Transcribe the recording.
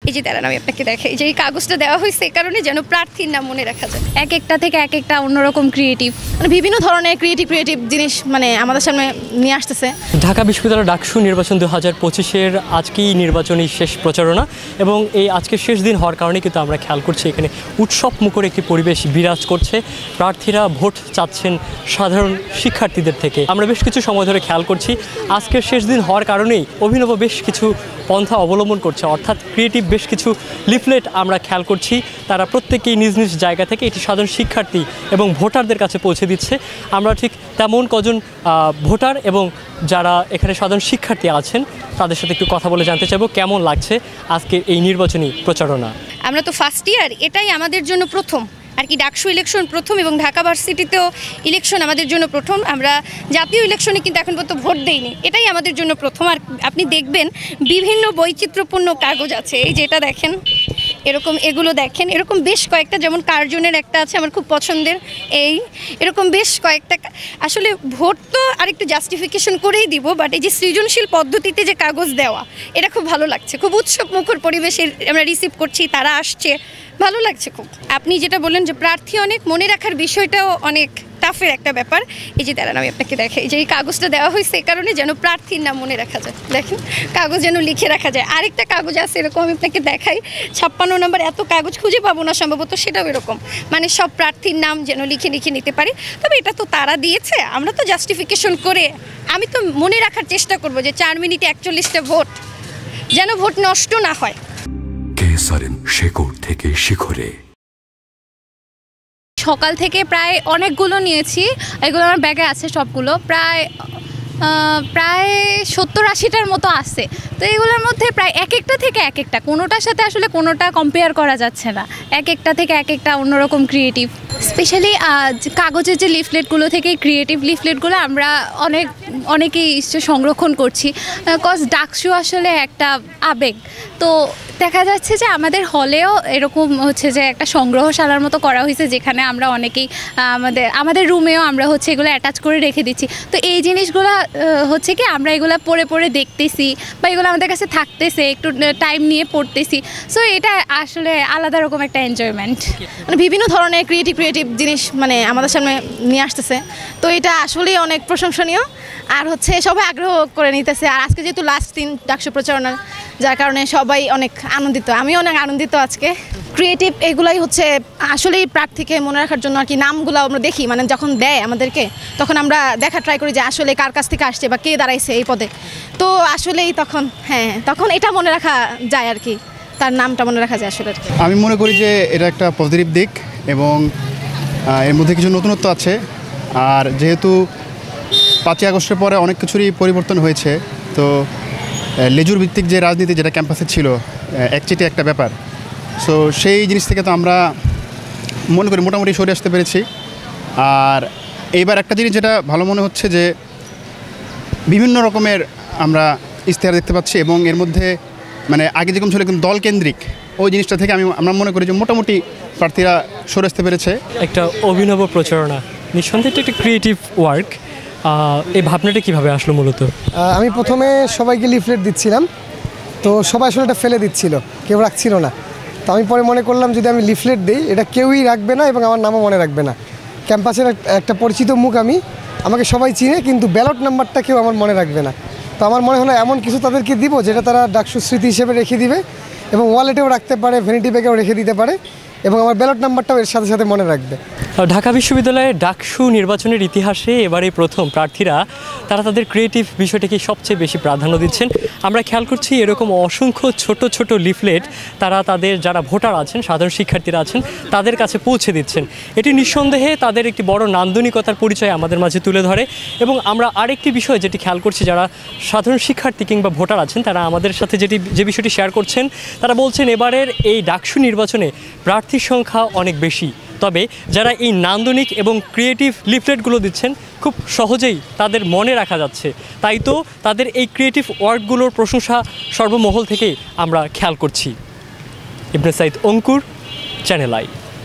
এই যে দাঁড়ান আমি আপনাকে দেখাই যে এই কাগজটা দেওয়া হয়েছে এই কারণে যেন প্রার্থীর নাম মনে রাখা যায়। এক একটা থেকে এক একটা অন্যরকম ক্রিয়েটিভ, মানে বিভিন্ন ধরনের ক্রিয়েটিভ জিনিস মানে আমাদের সামনে নিয়ে আসতেছে। ঢাকা বিশ্ববিদ্যালয় ডাকসু নির্বাচন 2025-এর আজকেই নির্বাচনী শেষ প্রচারণা এবং এই আজকের শেষ দিন হওয়ার কারণে কিন্তু আমরা খেয়াল করছি এখানে উৎসব মুখর একটি পরিবেশ বিরাজ করছে। প্রার্থীরা ভোট চাচ্ছেন সাধারণ শিক্ষার্থীদের থেকে। আমরা বেশ কিছু সময় ধরে খেয়াল করছি আজকের শেষ দিন হওয়ার কারণেই অভিনব বেশ কিছু পন্থা অবলম্বন করছে, অর্থাৎ ক্রিয়েটিভ বেশ কিছু লিফলেট আমরা খেয়াল করছি। তারা প্রত্যেকেই নিজ নিজ জায়গা থেকে এটি সাধারণ শিক্ষার্থী এবং ভোটারদের কাছে পৌঁছে দিচ্ছে। আমরা ঠিক তেমন কজন ভোটার এবং যারা এখানে সাধারণ শিক্ষার্থী আছেন তাদের সাথে একটু কথা বলে জানতে চাইবো কেমন লাগছে আজকের এই নির্বাচনী প্রচারণা। আমরা তো ফার্স্ট ইয়ার, এটাই আমাদের জন্য প্রথম আর কি। ডাকসু ইলেকশন প্রথম এবং ঢাকা ভার্সিটিতেও ইলেকশন আমাদের জন্য প্রথম। আমরা জাতীয় ইলেকশনে কিন্তু এখন পর্যন্ত ভোট দেইনি, এটাই আমাদের জন্য প্রথম। আর আপনি দেখবেন বিভিন্ন বৈচিত্র্যপূর্ণ কাগজ আছে, এই যেটা দেখেন এরকম, এগুলো দেখেন এরকম বেশ কয়েকটা, যেমন কার্জনের একটা আছে আমার খুব পছন্দের, এরকম বেশ কয়েকটা। আসলে ভোট তো আরেকটু জাস্টিফিকেশন করেই দিব, বাট এই যে সৃজনশীল পদ্ধতিতে যে কাগজ দেওয়া এটা খুব ভালো লাগছে। খুব উৎসব মুখর পরিবেশে আমরা রিসিভ করছি, তারা আসছে, ভালো লাগছে খুব। আপনি যেটা বললেন যে প্রার্থী অনেক, মনে রাখার বিষয়টাও অনেক টাফের একটা ব্যাপার। এই যে দাঁড়ান আমি আপনাকে দেখাই যে এই কাগজটা দেওয়া হয়েছে এই কারণে যেন প্রার্থীর নাম মনে রাখা যায়। দেখেন কাগজ যেন লিখে রাখা যায়। আরেকটা কাগজ আছে এরকম, আমি আপনাকে দেখাই 56 নম্বর, এত কাগজ খুঁজে পাবো না সম্ভবত, সেটাও এরকম, মানে সব প্রার্থীর নাম যেন লিখে নিতে পারি। তবে এটা তো তারা দিয়েছে, আমরা তো জাস্টিফিকেশন করে আমি তো মনে রাখার চেষ্টা করব যে 4 মিনিটে 41টা ভোট, যেন ভোট নষ্ট না হয়। থেকে শিখরে সকাল থেকে প্রায় অনেকগুলো নিয়েছি, এগুলো আমার ব্যাগে আছে সবগুলো, প্রায় 70-80টার মতো আছে। তো এগুলোর মধ্যে প্রায় এক একটা থেকে এক একটা, কোনোটার সাথে আসলে কোনোটা কম্পেয়ার করা যাচ্ছে না। এক একটা থেকে এক একটা অন্যরকম ক্রিয়েটিভ। স্পেশালি কাগজের যে লিফলেটগুলো থেকে ক্রিয়েটিভ লিফলেটগুলো আমরা অনেকেই সংরক্ষণ করছি, কজ ডাকসু আসলে একটা আবেগ। তো দেখা যাচ্ছে যে আমাদের হলেও এরকম হচ্ছে যে একটা সংগ্রহশালার মতো করা হয়েছে, যেখানে আমরা অনেকেই আমাদের রুমেও আমরা হচ্ছে এগুলো অ্যাটাচ করে রেখে দিচ্ছি। তো এই জিনিসগুলো হচ্ছে কি আমরা এগুলো পড়ে দেখতেছি বা এগুলো আমাদের কাছে থাকতেছে, একটু টাইম নিয়ে পড়তেছি। সো এটা আসলে আলাদা রকম একটা এনজয়মেন্ট। মানে বিভিন্ন ধরনের ক্রিয়েটিভ জিনিস মানে আমাদের সামনে নিয়ে আসতেছে, তো এটা আসলেই অনেক প্রশংসনীয়। আর হচ্ছে সবাই আগ্রহ করে নিতেছে। আর আজকে যেহেতু লাস্ট দিন ডাকসু প্রচারণা, যার কারণে সবাই অনেক আনন্দিত, আমিও অনেক আনন্দিত আজকে। ক্রিয়েটিভ এগুলাই হচ্ছে আসলেই প্রার্থীকে মনে রাখার জন্য আর কি। নামগুলো আমরা দেখি, মানে যখন দেয় আমাদেরকে তখন আমরা দেখা ট্রাই করি যে আসলে কার কাছ থেকে আসছে বা কে দাঁড়াইছে এই পদে। তো আসলেই তখন এটা মনে রাখা যায় আর কি, তার নামটা মনে রাখা যায় আসলে। আমি মনে করি যে এটা একটা পজিটিভ দিক এবং এর মধ্যে কিছু নতুনত্ব আছে। আর যেহেতু 5ই আগস্টের পরে অনেক কিছুরই পরিবর্তন হয়েছে, তো লেজুর ভিত্তিক যে রাজনীতি যেটা ক্যাম্পাসে ছিল একচেটে একটা ব্যাপার, সো সেই জিনিস থেকে তো আমরা মনে করি মোটামুটি সরে আসতে পেরেছি। আর এইবার একটা জিনিস যেটা ভালো মনে হচ্ছে যে বিভিন্ন রকমের আমরা ইশতেহার দেখতে পাচ্ছি এবং এর মধ্যে মানে আগে যেরকম ছিল কিন্তু দলকেন্দ্রিক, ওই জিনিসটা থেকে আমরা মনে করি যে মোটামুটি প্রার্থীরা সরে আসতে পেরেছে। একটা অভিনব প্রচারণা, নিঃসন্দেহে একটা ক্রিয়েটিভ ওয়ার্ক। এই ভাবনাটা কীভাবে আসলো মূলত? আমি প্রথমে সবাইকে লিফলেট দিচ্ছিলাম, তো সবাই আসলে এটা ফেলে দিচ্ছিল, কেউ রাখছিল না। তো আমি পরে মনে করলাম যদি আমি লিফলেট দিই এটা কেউই রাখবে না এবং আমার নামও মনে রাখবে না। ক্যাম্পাসের একটা পরিচিত মুখ আমি, আমাকে সবাই চিনে, কিন্তু ব্যালট নাম্বারটা কেউ আমার মনে রাখবে না। তো আমার মনে হলো এমন কিছু তাদেরকে দিব যেটা তারা ডাকসু স্মৃতি হিসেবে রেখে দিবে এবং ওয়ালেটেও রাখতে পারে, ভ্যানিটি ব্যাগেও রেখে দিতে পারে এবং আমার ব্যালট নাম্বারটাও এর সাথে সাথে মনে রাখবে। ঢাকা বিশ্ববিদ্যালয়ের ডাকসু নির্বাচনের ইতিহাসে এবারে প্রথম প্রার্থীরা তারা তাদের ক্রিয়েটিভ বিষয়টাকে সবচেয়ে বেশি প্রাধান্য দিচ্ছেন। আমরা খেয়াল করছি এরকম অসংখ্য ছোট লিফলেট তারা তাদের যারা ভোটার আছেন, সাধারণ শিক্ষার্থীরা আছেন, তাদের কাছে পৌঁছে দিচ্ছেন। এটি নিঃসন্দেহে তাদের একটি বড় নান্দনিকতার পরিচয় আমাদের মাঝে তুলে ধরে। এবং আমরা আরেকটি বিষয় যেটি খেয়াল করছি, যারা সাধারণ শিক্ষার্থী কিংবা ভোটার আছেন তারা আমাদের সাথে যে বিষয়টি শেয়ার করছেন, তারা বলছেন এবারের এই ডাকসু নির্বাচনে প্রার্থীর সংখ্যা অনেক বেশি, তবে যারা এই নান্দনিক এবং ক্রিয়েটিভ লিফলেটগুলো দিচ্ছেন খুব সহজেই তাদের মনে রাখা যাচ্ছে। তাই তো তাদের এই ক্রিয়েটিভ ওয়ার্কগুলোর প্রশংসা সর্বমহল থেকেই আমরা খেয়াল করছি। ইবনে সাইদ অঙ্কুর, চ্যানেল আই।